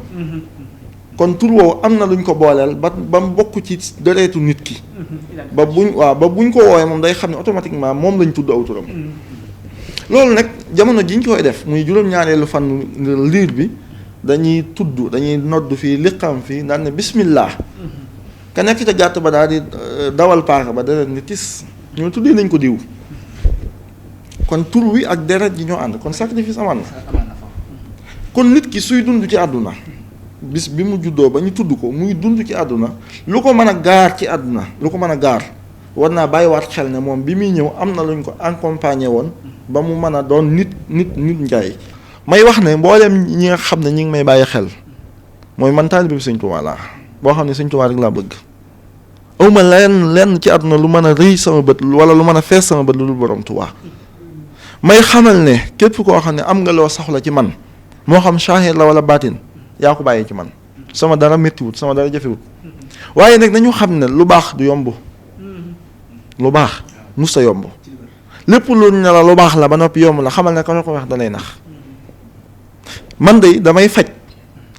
kon tur woowu am na luñ ko booleel ba mu bokk ci dereetu nit ki ba buñ ko woowee moom day xam ne automatiquement moom lañ tudd aw turam loolu nag jamono jiñ koy def muy juróom-ñaareelu fan liir bi dañuy nodd fii liqam fii daan ne bismillah ka nekk ca gàtt ba daal di dawal paaka ba deret ni tis ñoo tuddee nañ ko diw kon tur wi ak deret ji ñoo ànd kon sacrifice amaan na kon nit ki suy dund ci àdduna bis bi mu juddoo ba ñu tudd ko muy dund ci àdduna lu ko mën a gaar ci àdduna lu ko mën a gaar war naa bàyyiwaat xel ne moom bi muy ñëw am na luñ ko accompagner woon ba mu mën a doon nit njaay may wax ne mboolem ñi nga xam ne ñi ngi may bàyyi xel mooy man taalibe bi Sëñ Tuubaa laa boo xam ne Sëñ Tuubaa rek laa bëgg awma lenn ci àdduna lu mën a rëy sama bët wala lu mën a fees sama bët lu dul borom Tuubaa may xamal ne képp koo xam ne am nga loo soxla ci man moo xam saahir la wala baatin yaa ko bàyyee ci man sama dara méttiwut sama dara jafewut waaye nag nañu xam ne lu baax du yomb lu baax musta yomb lépp lu ne la lu baax la ba noppi yomb la xamal ne ka ko wax dalay nax man de damay faj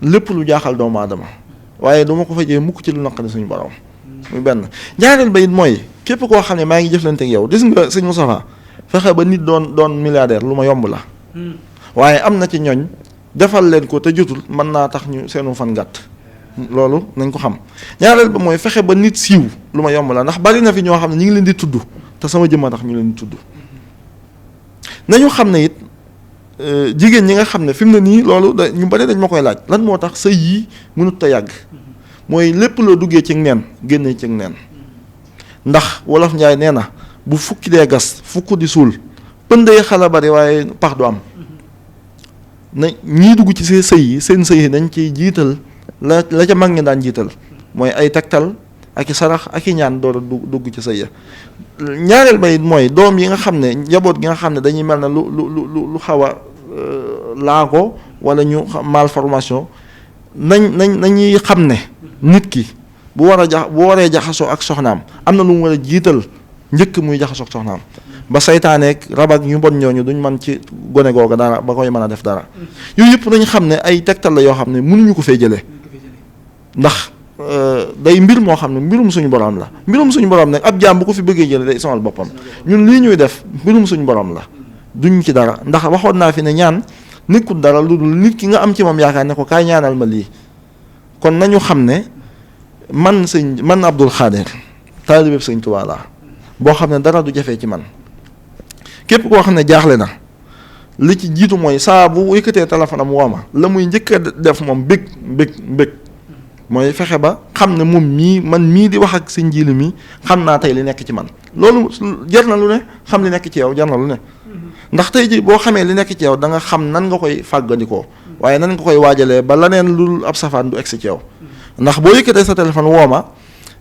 lépp lu jaaxal doomu aadama waaye duma ko fajee mukk ci lu naqari suñu borom muy benn ñaareel ba it mooy képp koo xam ne maa ngi jëflante ak yow gis nga sëñ Moustapha fexe ba nit doon milliardaire lu ma yomb la waaye am na ci ñooñ defal leen ko te jotul mën naa tax ñu seenu fan gàtt loolu nañ ko xam ñaareel ba mooy fexe ba nit siiw lu ma yomb la ndax bari na fi ñoo xam ne ñu ngi leen di tudd te sama jëmma tax ñu leen di tudd nañu xam ne it jigéen ñi nga xam ne fi mu ne nii loolu ñu bari dañ ma koy laaj lan moo tax sëy yii mënut a yàgg mooy lépp loo duggee ci neen génnee ci neen ndax wolof njaay nee na bu fukki dee gas fukk di suul pëndee xala bari waaye pax du am na ñii dugg ci seen sëy yi dañ ciy jiital la ca mag ñi daan jiital mooy ay tegtal ak i sarax ak i ñaan door a dugg ci sëy ya ñaareel ba it mooy doom yi nga xam ne njaboot gi nga xam ne dañuy mel ne lu xaw a laago wala ñu malformation nañuy xam ne nit ki bu waree jaxasoo ak soxnaam am na lu mu war a jiital njëkk muy jaxasoo ak soxnaam ba saytaaneeg rab ak ñu bon ñooñu duñ mën ci gone googa dara ba koy mën a def dara yooyu yëpp dañ xam ne ay tegtal la yoo xam ne mënuñu ko fee jëlee ndax day mbir moo xam ne mbirum suñu borom la mbirum suñu borom nag ab jaam bu ko fi bëggee jëlee day sonal boppam ñun lii ñuy def mbirum suñu borom la duñ ci dara ndax waxoon naa fi ne ñaan nekkul dara lu dul nit ki nga am ci moom yaakaar ne ko kaay ñaanal ma lii kon nañu xam ne man Abdul Xaadir taalibe Sëñ Tuubaa laa boo xam ne dara du jafee ci man képp koo xam ne jaaxle na li ci jiitu mooy saa bu yëkkatee téléphone am woo ma la muy njëkk a def moom bëgg mooy fexe ba xam ne moom man mii di wax ak sëñ Jiili mi xam naa tey li nekk ci man loolu jar na lu ne xam li nekk ci yow jar na lu ne ndax tey ji boo xamee li nekk ci yow da nga xam nan nga koy fàggandikoo waaye nan nga koy waajalee ba leneen lu ab safaan du egsi ci yow ndax boo yëkkatee sa téléphone woo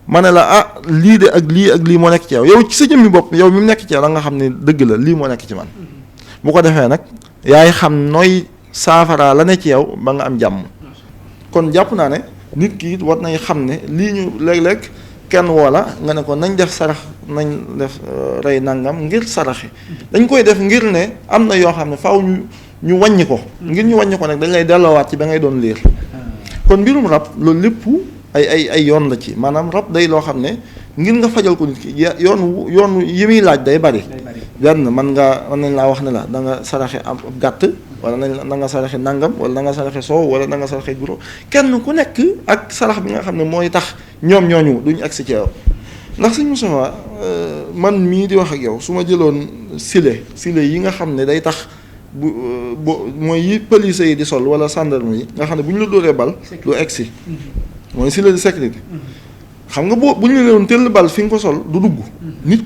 ma ne la lii de ak lii moo nekk ci yow ci sa jëmmi bopp yow mi mu nekk ci yow da nga xam ne dëgg la lii moo nekk ci man bu ko defee nag yaay xam nooy saafara la ne ci yow ba nga am jàmm kon jàpp naa ne nit ki it war nañ xam ne lii ñu léeg-léeg kenn woo la nga ne ko nañ def sarax nañ def rey nangam ngir saraxi dañ koy def ngir ne am na yoo xam ne faaw ñu wàññi ko ngir ñu wàññi ko nag dañ lay delloowaat ci ba ngay doon liir kon mbirum rab loolu lépp ay yoon la ci maanaam rab day loo xam ne ngir nga fajal ko nit ki yoon yi muy laaj day bari benn mën nañ laa wax ne la da nga saraxe ab gàtt wala na nga saraxe nangam wala na nga saraxe soow wala na nga saraxe guro kenn ku nekk ak sarax bi nga xam ne mooy tax ñoom ñooñu duñu agsi ci yow ndax sëñ Moustapha man mii di wax ak yow su ma jëloon sile yi nga xam ne day tax mooy yi police yi di sol wala gendarme yi nga xam ne bu ñu la dóoree bal du egsi mooy sile de sécurité xam nga bu ñu la doon tëll bal fi nga ko sol du dugg nit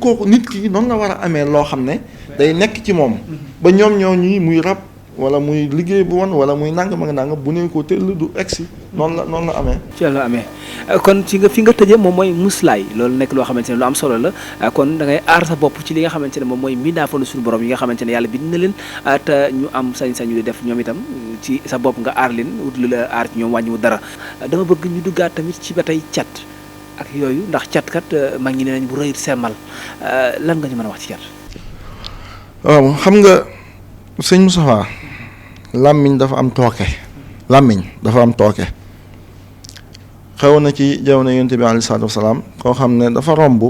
ki noonu la war a amee loo xam ne day nekk ci moom ba ñoom ñi muy rab wala muy liggéey bu won wala muy nangam ak nangam bu ne ko tëll du egsi noonu la amee ci la amee kon fi nga tëjee moom mooy muslaay loolu nekk loo xamante ne lu am solo la kon da ngay aar sa bopp ci li nga xamante ne moom mooy mbindaafanu suñu borom yi nga xamante ne yàlla bind na leen te ñu am sañ-sañu di def ñoom itam ci sa bopp nga aar leen wut lu la aar ci ñoom wàññiwu dara dama bëgg ñu duggaat tamit ci ba tey cat ak yooyu ndax cat kat mag ñi ne nañ bu rëyut semmal lan nga ñu mën a wax ci cat waaw xam nga sëñ Moustapha làmmiñ dafa am tooke xew na ci jamono yonent bi alayhi salaatu wasalaam koo xam ne dafa romb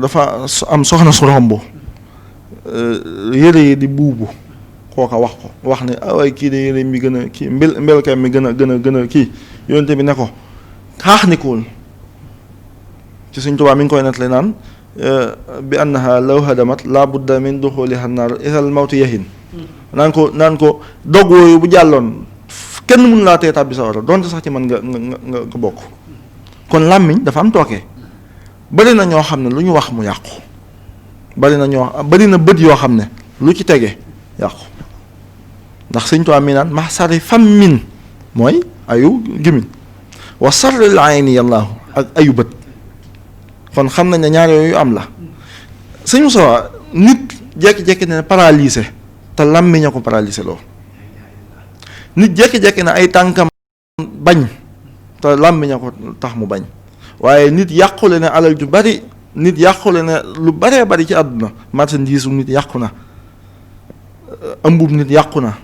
dafa am soxna su romb yére yi di buubu kooka wax ne waaye kii de yére mi gën a kii mbelkay mi gën a kii yonent bi ne ko xaax ni kuul ci Sëñ Tuubaa mi ngi koy nettali naan bi annaha law hadamat la budda min duxuliha naar isal mawtu yahin naan ko dog wooyu bu jàlloon kenn mun laa tee tàbbi sawara donte sax ci man nga bokk. kon làmmiñ dafa am tooke bari na ñoo xam ne lu ñu wax mu yàqu bari na bët yoo xam ne lu ci tege yàqu ndax Sëñ Tuubaa mi naan ma sari fammin mooy ayu gémmiñ wa sarril ayni yàllaahu ak ayu bët kon xam nañ ne ñaar yooyu am la Sëñ Musaa nit jekki-jekki ne paralysé te làmmiñ a ko paralysé loo nit jekki-jekki ne ay tànkam bañ te làmmiñ a ko tax mu bañ waaye nit yàqule ne alal ju bari nit yàqule ne lu baree bari ci àdduna marchandise nit yàqu na ëmbub nit yàqu na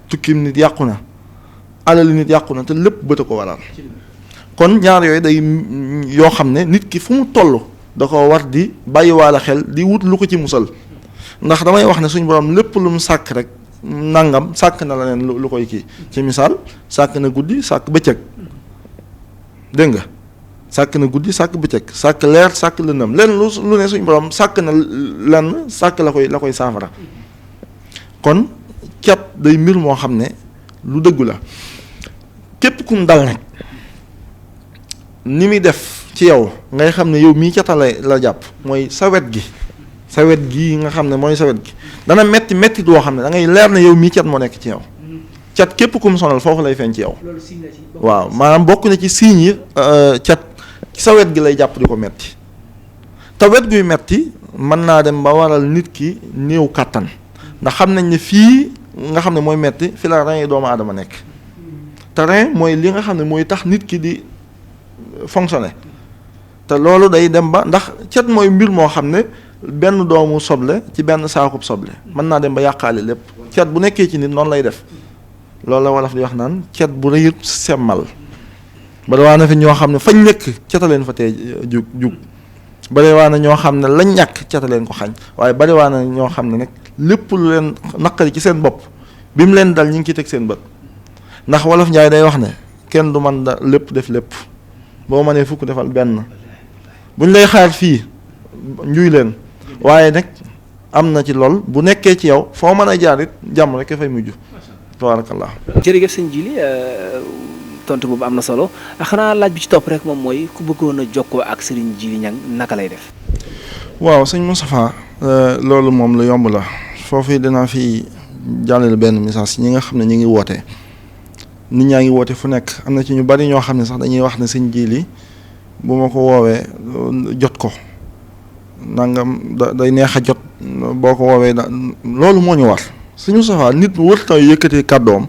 tukkim nit yàqu na alal nit yàqu na te lépp bët a ko waral kon ñaar yooyu day yoo xam ne nit ki fu mu toll da ko war di bàyyiwaale xel di wut lu ko ci musal ndax damay wax ne suñu borom lépp lu mu sàkk rek nangam sàkk na la neen lu koy kii ci misaal sàkk na guddi sàkk bëccëg dégg nga sàkk na guddi sàkk bëccëg sàkk leer sàkk lëndëm lenn lu ne suñu borom sàkk na lenn sàkk la koy saafara kon cat day mbir moo xam ne lu dëggu la képp kum dal nag ni muy def ci yow ngay xam ne yow mii catale la jàpp mooy sa wet gi nga xam ne mooy sa wet gi dana metti doo xam ne da ngay leer ne yow mii cat moo nekk ci yow cat képp kum sonal foofu lay feeñ ci yow waaw maanaam bokk na ci signes yi cat sa wet gi lay jàpp di ko metti te wet guy metti mën naa dem ba waral nit ki néew kàttan ndax xam nañ ne fii nga xam ne mooy metti fi la rein yi doomu aadama nekk te rein mooy li nga xam ne mooy tax nit ki di fonctionner te loolu day dem ba ndax cat mooy mbir moo xam ne benn doomu soble ci benn saakub soble mën naa dem ba yàqaale lépp cat bu nekkee ci nit noonu lay def loolu la wolof di wax naan cat bu rëyut semmal ba waa na fi ñoo xam ne fañ nekk cataleen fa tee jug bari waa na ñoo xam ne lañ ñàkk cataleen ko xañ waaye bari waa na ñoo xam ne nag lépp lu leen naqari ci seen bopp bi mu leen dal ñu ngi ciy teg seen bët ndax wolof njaay day wax ne kenn du man da lépp def lépp boo mënee fukk defal benn buñ lay xaar fii njuy leen waaye nag am na ci lool bu nekkee ci yow foo mën a jaar it jàmm rek fay mujj tabarakallah. jërëjëf sëñ Jili tontu boobu am na solo xanaa laaj bi ci topp rek moom mooy ku bëggoon a jokkoo ak Serigne Djily Niang naka lay def. waaw sëñ Moustapha loolu moom lu yomb la foofu dinaa fi jàllale benn message ñi nga xam ne ñu ngi woote nit ñaa ngi woote fu nekk am na ci ñu bari ñoo xam ne sax dañuy wax ne sëñ Djily bu ma ko woowee jot ko nangam day neex a jot boo ko woowee loolu moo ñu war sëñ Moustapha nit wërta yëkkati kàddoom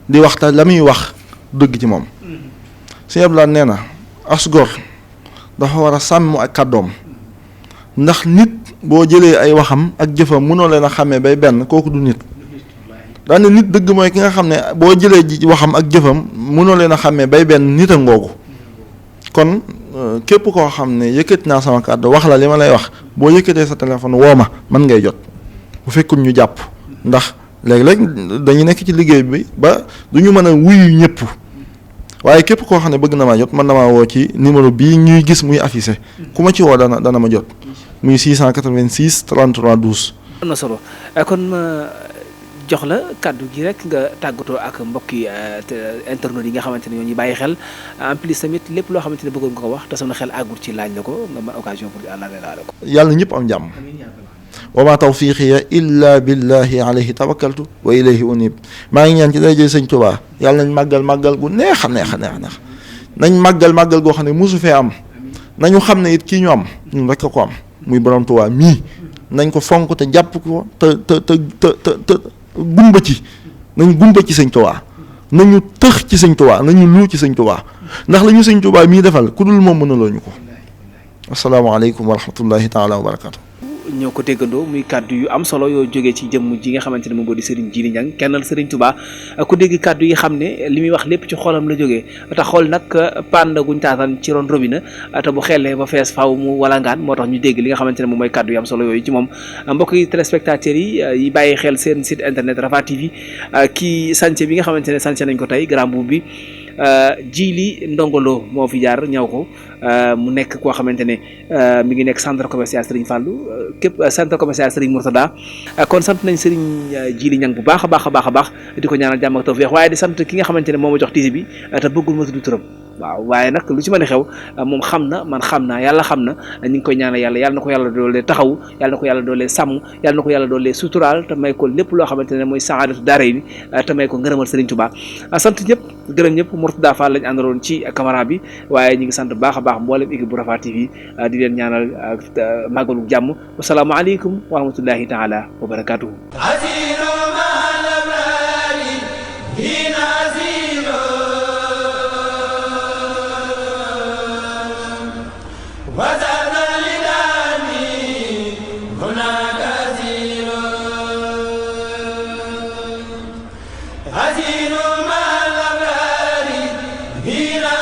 di waxta la muy wax dëgg ci moom sëñ Abdoulaye nee na as gor dafa war a sàmm ak kàddoom ndax nit boo jëlee ay waxam ak jëfam mënoo leen a xàmmee bay benn kooku du nit daane nit dëgg mooy ki nga xam ne boo jëlee ji waxam ak jëfam mënoo leen a xàmmee bay benn nit a ngoogu kon képp koo xam ne yëkkati naa sama kàddu wax la li ma lay wax boo yëkkatee sa téléphone woo ma mën ngay jot bu fekkul ñu jàpp ndax léeg-léeg dañu nekk ci liggéey bi ba du ñu mën a wuyu ñëpp waaye képp koo xam ne bëgg na maa jot mën na maa woo ci numéro bii ñuy gis muy affiché ku ma ci woo dana ma jot muy 686 33 12. am na solo kon ma jox la kàddu gi rek nga tàggatoo ak mbokki internautes yi nga xamante ne ñoo ñuy bàyyi xel en plus tamit lépp loo xamante ne bëggoon nga ko wax te sama xel àggul ci laaj la ko nga mën occasion pour àlla la ko. yàlla ñëpp am jàmm. wa ma tawfiqiya illa billahi alayhi tawakkaltu wa ilayhi unib maa ngi ñaan ci day jël sëñ Tuubaa yàlla nañ màggal gu neex a neex nañ màggal goo xam ne mosu fee am nañu xam ne it kii ñu am ñun rek ko am muy borom Tuubaa mii nañ ko fonk te jàpp ko te gumba ci nañ gumba ci sëñ Tuubaa nañu tëx ci sëñ Tuubaa nañu luu ci sëñ Tuubaa ndax la ñu sëñ Tuubaa mii defal ku dul moom mënuloo ñu ko asalaamaaleykum wa rahmatullahi taala wa barakatu ñoo ko déggandoo muy kàddu yu am solo yoo jógee ci jëmm ji nga xamante ne moom moo di Serigne Djily Niang kennal Serigne Touba ku dégg kàddu yi xam ne li muy wax lépp ci xolam la jógee te xool nag pànd guñ taataan ci ron robinet te bu xellee ba fees faaw mu walangaan moo tax ñu dégg li nga xamante ne moom mooy kàddu yu am solo yooyu ci moom mbokk yi téléspectateurs yi bàyyi xel seen site internet Rafah TV kii sànce bi nga xamante ne sànce nañ ko tey grand boubou bi Djily Ndongolo moo fi jaar ñaw ko mu nekk koo xamante ne mi ngi nekk centre commercial Serigne Fallou képp centre commercial Serigne Mourtada kon sant nañ Serigne Djily Niang bu baax a baax a baax a baax di ko ñaanal jàmm ak tawfeex waaye di sant ki nga xamante ne moo ma jox tiisi bi te bëggul ma tudd turam waaw waaye nag lu ci mën a xew moom xam na man xam naa yàlla xam na ñu ngi koy ñaanal yàlla na ko yàlla doolee taxaw yàlla na ko yàlla doolee sàmm yàlla na ko yàlla doolee suturaal te may ko lépp loo xamante ne mooy saadatu daaray ni te may ko ngërëmal Serigne Touba sant ñëpp gërëm ñëpp Mourtada Fall lañ àndaloon ci caméra bi waaye ñu ngi sant baax a baax mboolem équipe bu Rafah TV di leen ñaanal màggalu jàmm wasalaamaaleykum wa rahmatullahi taala wa barakatuhu Azinu ma la bari hina